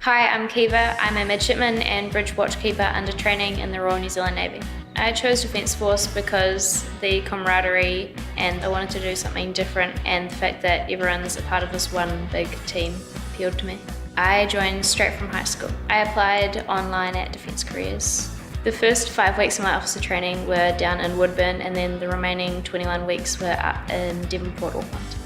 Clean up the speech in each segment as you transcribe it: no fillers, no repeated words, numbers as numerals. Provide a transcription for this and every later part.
Hi, I'm Keva. I'm a midshipman and bridge watchkeeper under training in the Royal New Zealand Navy. I chose Defence Force because the camaraderie and I wanted to do something different, and the fact that everyone's a part of this one big team appealed to me. I joined straight from high school. I applied online at Defence Careers. The first 5 weeks of my officer training were down in Woodburn, and then the remaining 21 weeks were up in Devonport, Auckland.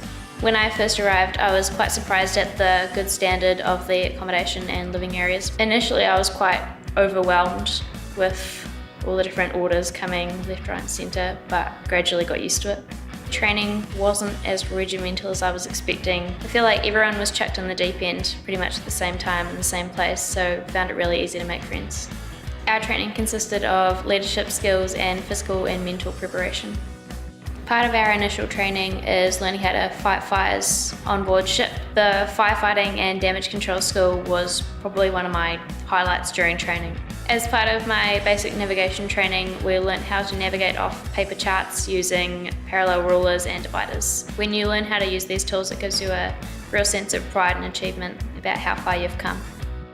When I first arrived, I was quite surprised at the good standard of the accommodation and living areas. Initially, I was quite overwhelmed with all the different orders coming left, right and centre, but gradually got used to it. Training wasn't as regimental as I was expecting. I feel like everyone was chucked in the deep end pretty much at the same time in the same place, so found it really easy to make friends. Our training consisted of leadership skills and physical and mental preparation. Part of our initial training is learning how to fight fires on board ship. The firefighting and damage control skill was probably one of my highlights during training. As part of my basic navigation training, we learnt how to navigate off paper charts using parallel rulers and dividers. When you learn how to use these tools, it gives you a real sense of pride and achievement about how far you've come.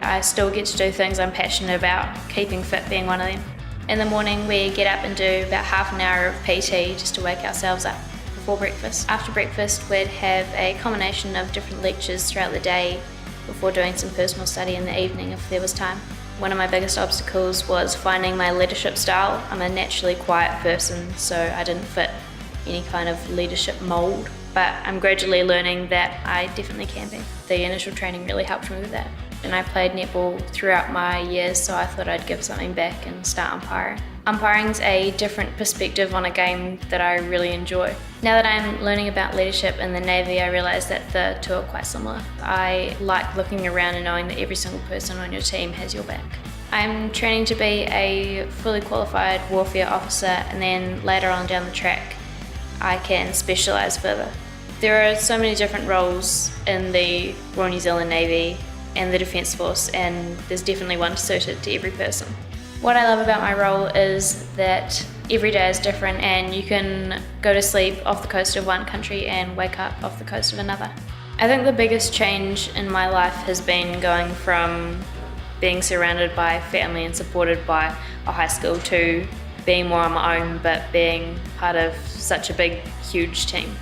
I still get to do things I'm passionate about, keeping fit being one of them. In the morning we get up and do about half an hour of PT just to wake ourselves up before breakfast. After breakfast we'd have a combination of different lectures throughout the day before doing some personal study in the evening if there was time. One of my biggest obstacles was finding my leadership style. I'm a naturally quiet person, so I didn't fit any kind of leadership mould, but I'm gradually learning that I definitely can be. The initial training really helped me with that. And I played netball throughout my years, so I thought I'd give something back and start umpiring. Umpiring's a different perspective on a game that I really enjoy. Now that I'm learning about leadership in the Navy, I realise that the two are quite similar. I like looking around and knowing that every single person on your team has your back. I'm training to be a fully qualified warfare officer, and then later on down the track I can specialise further. There are so many different roles in the Royal New Zealand Navy and the Defence Force, and there's definitely one suited to every person. What I love about my role is that every day is different, and you can go to sleep off the coast of one country and wake up off the coast of another. I think the biggest change in my life has been going from being surrounded by family and supported by a high school to being more on my own, but being part of such a big, huge team.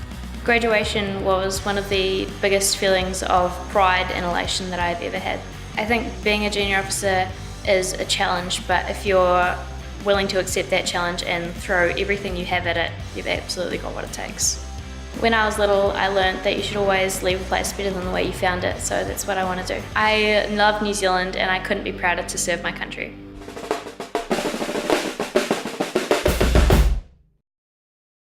Graduation was one of the biggest feelings of pride and elation that I've ever had. I think being a junior officer is a challenge, but if you're willing to accept that challenge and throw everything you have at it, you've absolutely got what it takes. When I was little, I learned that you should always leave a place better than the way you found it, so that's what I want to do. I love New Zealand and I couldn't be prouder to serve my country.